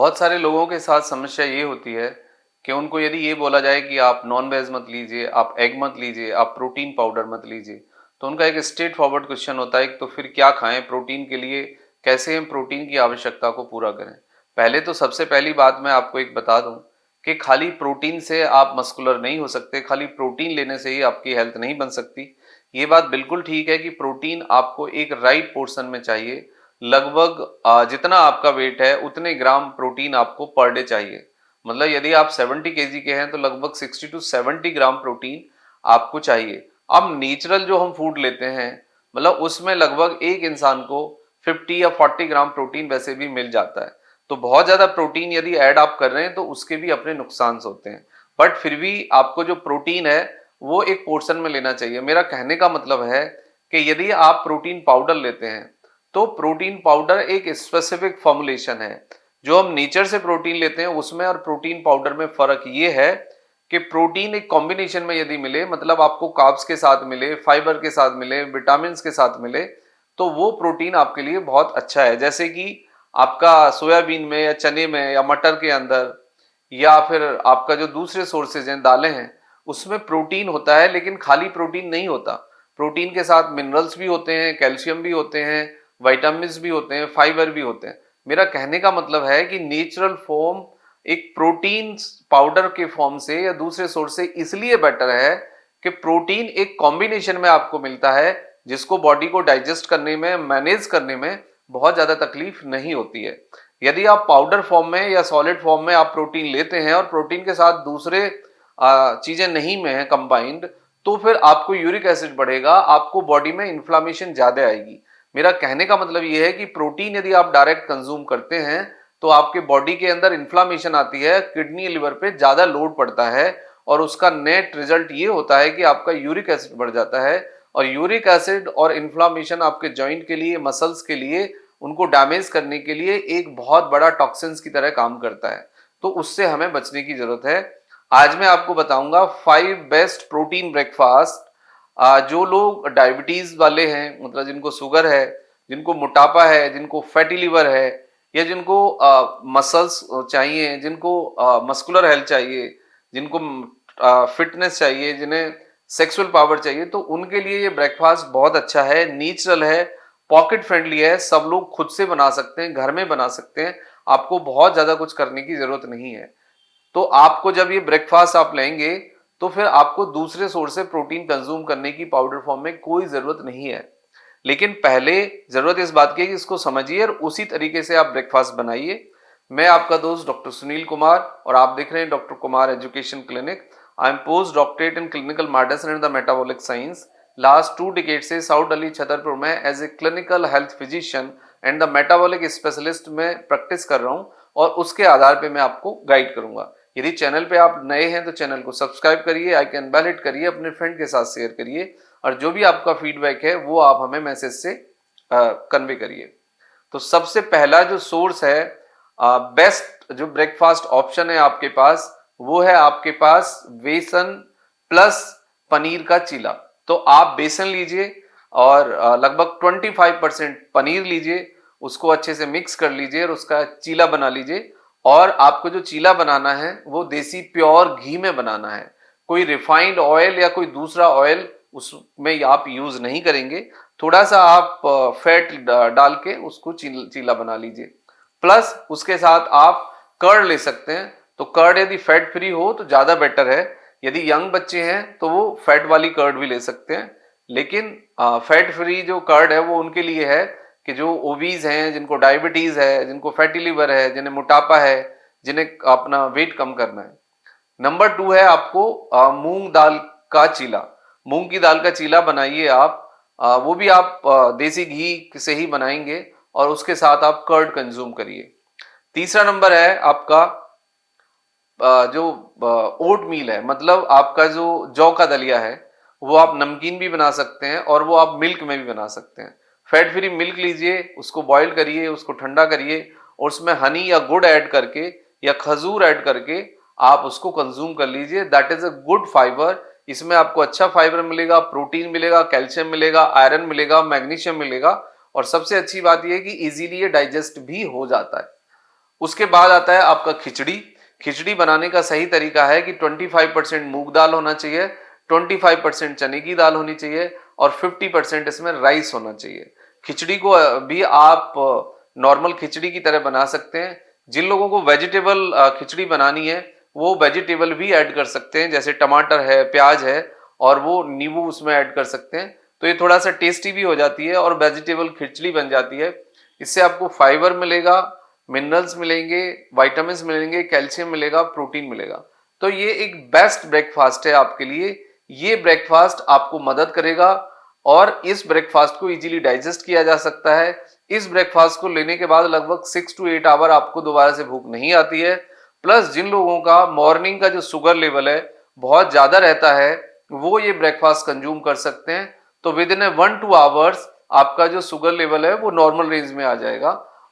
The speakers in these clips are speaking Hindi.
बहुत सारे लोगों के साथ समस्या ये होती है कि उनको यदि ये बोला जाए कि आप नॉन वेज मत लीजिए, आप एग मत लीजिए, आप प्रोटीन पाउडर मत लीजिए, तो उनका एक स्ट्रेट फॉरवर्ड क्वेश्चन होता है कि तो फिर क्या खाएं प्रोटीन के लिए, कैसे हम प्रोटीन की आवश्यकता को पूरा करें। पहले तो सबसे पहली बात मैं आपको एक बता दूं कि खाली प्रोटीन से आप मस्कुलर नहीं हो सकते, खाली प्रोटीन लेने से ही आपकी हेल्थ नहीं बन सकती। ये बात बिल्कुल ठीक है कि प्रोटीन आपको एक राइट पोर्शन में चाहिए। लगभग जितना आपका वेट है उतने ग्राम प्रोटीन आपको पर डे चाहिए। मतलब यदि आप 70 केजी के हैं तो लगभग 60 टू 70 ग्राम प्रोटीन आपको चाहिए। अब नेचुरल जो हम फूड लेते हैं, मतलब उसमें लगभग एक इंसान को 50 या 40 ग्राम प्रोटीन वैसे भी मिल जाता है। तो बहुत ज्यादा प्रोटीन यदि ऐड आप कर रहे हैं तो उसके भी अपने नुकसान होते हैं। बट फिर भी आपको जो प्रोटीन है वो एक पोर्शन में लेना चाहिए। मेरा कहने का मतलब है कि यदि आप प्रोटीन पाउडर लेते हैं तो प्रोटीन पाउडर एक स्पेसिफिक फॉर्मुलेशन है। जो हम नेचर से प्रोटीन लेते हैं उसमें और प्रोटीन पाउडर में फर्क ये है कि प्रोटीन एक कॉम्बिनेशन में यदि मिले, मतलब आपको कार्ब्स के साथ मिले, फाइबर के साथ मिले, विटामिन के साथ मिले, तो वो प्रोटीन आपके लिए बहुत अच्छा है। जैसे कि आपका सोयाबीन में या चने में या मटर के अंदर या फिर आपका जो दूसरे सोर्सेज हैं, दालें हैं, उसमें प्रोटीन होता है, लेकिन खाली प्रोटीन नहीं होता। प्रोटीन के साथ मिनरल्स भी होते हैं, कैल्शियम भी होते हैं, विटामिन भी होते हैं, फाइबर भी होते हैं। मेरा कहने का मतलब है कि नेचुरल फॉर्म एक प्रोटीन पाउडर के फॉर्म से या दूसरे सोर्स से इसलिए बेटर है कि प्रोटीन एक कॉम्बिनेशन में आपको मिलता है जिसको बॉडी को डाइजेस्ट करने में, मैनेज करने में बहुत ज्यादा तकलीफ नहीं होती है। यदि आप पाउडर फॉर्म में या सॉलिड फॉर्म में आप प्रोटीन लेते हैं और प्रोटीन के साथ दूसरे चीजें नहीं में है कंबाइंड, तो फिर आपको यूरिक एसिड बढ़ेगा, आपको बॉडी में इन्फ्लामेशन ज्यादा आएगी। मेरा कहने का मतलब यह है कि प्रोटीन यदि आप डायरेक्ट कंज्यूम करते हैं तो आपके बॉडी के अंदर इन्फ्लामेशन आती है, किडनी लिवर पे ज्यादा लोड पड़ता है और उसका नेट रिजल्ट ये होता है कि आपका यूरिक एसिड बढ़ जाता है। और यूरिक एसिड और इन्फ्लामेशन आपके जॉइंट के लिए, मसल्स के लिए, उनको डैमेज करने के लिए एक बहुत बड़ा टॉक्सिन्स की तरह काम करता है। तो उससे हमें बचने की जरूरत है। आज मैं आपको बताऊंगा 5 बेस्ट प्रोटीन ब्रेकफास्ट। जो लोग डायबिटीज वाले हैं, मतलब जिनको शुगर है, जिनको मोटापा है, जिनको फैटी लिवर है, या जिनको मसल्स चाहिए, जिनको मस्कुलर हेल्थ चाहिए, जिनको फिटनेस चाहिए, जिन्हें सेक्सुअल पावर चाहिए, तो उनके लिए ये ब्रेकफास्ट बहुत अच्छा है, नेचुरल है, पॉकेट फ्रेंडली है, सब लोग खुद से बना सकते हैं, घर में बना सकते हैं। आपको बहुत ज्यादा कुछ करने की जरूरत नहीं है। तो आपको जब ये ब्रेकफास्ट आप लेंगे तो फिर आपको दूसरे सोर्स से प्रोटीन कंज्यूम करने की पाउडर फॉर्म में कोई जरूरत नहीं है। लेकिन पहले जरूरत इस बात की है कि इसको समझिए और उसी तरीके से आप ब्रेकफास्ट बनाइए। मैं आपका दोस्त डॉक्टर सुनील कुमार और आप देख रहे हैं doctor Kumar education clinic. I am post doctorate in clinical medicine and the metabolic science. Last 2 decade से साउथ दिल्ली छतरपुर में as a clinical health physician and the metabolic specialist में प्रैक्टिस कर रहा हूं और उसके आधार पे मैं आपको गाइड करूंगा। यदि चैनल पे आप नए हैं तो चैनल को सब्सक्राइब करिए, आइकन बेल हिट करिए, अपने फ्रेंड के साथ शेयर करिए और जो भी आपका फीडबैक है वो आप हमें मैसेज से कन्वे करिए। तो सबसे पहला जो सोर्स है, बेस्ट जो ब्रेकफास्ट ऑप्शन है आपके पास, वो है आपके पास बेसन प्लस पनीर का चीला। तो आप बेसन लीजिए और लगभग 25% पनीर लीजिए, उसको अच्छे से मिक्स कर लीजिए और उसका चीला बना लीजिए। और आपको जो चीला बनाना है वो देसी प्योर घी में बनाना है। कोई रिफाइंड ऑयल या कोई दूसरा ऑयल उसमें आप यूज नहीं करेंगे। थोड़ा सा आप फैट डाल के उसको चीला बना लीजिए। प्लस उसके साथ आप कर्ड ले सकते हैं। तो कर्ड यदि फैट फ्री हो तो ज्यादा बेटर है। यदि यंग बच्चे हैं तो वो फैट वाली कर्ड भी ले सकते हैं। लेकिन फैट फ्री जो कर्ड है वो उनके लिए है कि जो ओबीज हैं, जिनको डायबिटीज है, जिनको फैटी लिवर है, जिन्हें मोटापा है, जिन्हें अपना वेट कम करना है। नंबर 2 है आपको मूंग दाल का चीला। मूंग की दाल का चीला बनाइए आप। वो भी आप देसी घी से ही बनाएंगे और उसके साथ आप कर्ड कंज्यूम करिए। तीसरा नंबर है आपका जो ओट मील है, मतलब आपका जो जौ का दलिया है, वो आप नमकीन भी बना सकते हैं और वो आप मिल्क में भी बना सकते हैं। फैट फ्री मिल्क लीजिए, उसको बॉईल करिए, उसको ठंडा करिए और उसमें हनी या गुड़ ऐड करके या खजूर ऐड करके आप उसको कंज्यूम कर लीजिए। That is a good fibre. इसमें आपको अच्छा फाइबर मिलेगा, प्रोटीन मिलेगा, कैल्शियम मिलेगा, आयरन मिलेगा, मैग्नीशियम मिलेगा और सबसे अच्छी बात यह है कि इजीली ये डाइजेस्ट भी हो जाता है। उसके बाद आता है आपका खिचड़ी। खिचड़ी बनाने का सही तरीका है कि 25% मूंग दाल होना चाहिए, 25% चने की दाल होनी चाहिए और 50% इसमें राइस होना चाहिए। खिचड़ी को भी आप नॉर्मल खिचड़ी की तरह बना सकते हैं। जिन लोगों को वेजिटेबल खिचड़ी बनानी है वो वेजिटेबल भी ऐड कर सकते हैं, जैसे टमाटर है, प्याज है, और वो नींबू उसमें ऐड कर सकते हैं, तो ये थोड़ा सा टेस्टी भी हो जाती है और वेजिटेबल खिचड़ी बन जाती है। इससे आपको फाइबर मिलेगा, मिनरल्स मिलेंगे, विटामिन्स मिलेंगे, कैल्शियम मिलेगा, प्रोटीन मिलेगा। तो ये एक बेस्ट ब्रेकफास्ट है आपके लिए। ये ब्रेकफास्ट आपको मदद करेगा और इस ब्रेकफास्ट को इजीली डाइजेस्ट किया जा सकता है। इस ब्रेकफास्ट को लेने के बाद लगभग 6 to 8 आवर आपको दोबारा से भूख नहीं आती है। प्लस जिन लोगों का मॉर्निंग का जो शुगर लेवल है बहुत ज्यादा रहता है वो ये ब्रेकफास्ट कंज्यूम कर सकते हैं, तो विद इन 1-2 आवर्स आपका जो शुगर लेवल है वो नॉर्मल रेंज में आ जाएगा।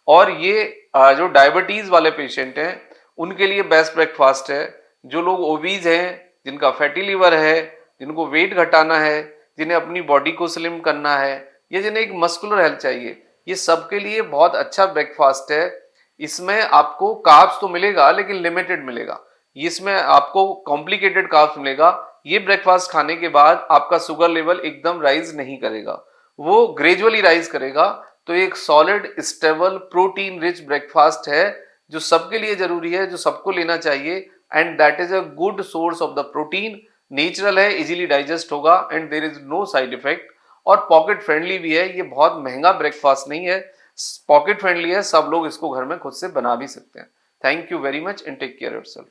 और ये जो डायबिटीज वाले पेशेंट हैं उनके लिए बेस्ट ब्रेकफास्ट है। जो लोग ओबीज हैं, जिनका फैटी लिवर है, जिनको वेट घटाना है, जिन्हें अपनी बॉडी को स्लिम करना है, या जिन्हें एक मस्कुलर हेल्थ चाहिए, ये सबके लिए बहुत अच्छा ब्रेकफास्ट है। इसमें आपको कार्ब्स तो मिलेगा लेकिन लिमिटेड मिलेगा, इसमें आपको कॉम्प्लिकेटेड कार्ब्स मिलेगा। ये ब्रेकफास्ट खाने के बाद आपका शुगर लेवल एकदम राइज नहीं करेगा, वो ग्रेजुअली राइज करेगा। तो एक solid stable protein rich breakfast है जो सबके लिए जरूरी है, जो सबको लेना चाहिए। And that is a good source of the protein, natural है, इजीली डाइजेस्ट होगा and there is no side effect, और पॉकेट फ्रेंडली भी है। ये बहुत महंगा ब्रेकफास्ट नहीं है, पॉकेट फ्रेंडली है, सब लोग इसको घर में खुद से बना भी सकते हैं। Thank you very much and take care yourself.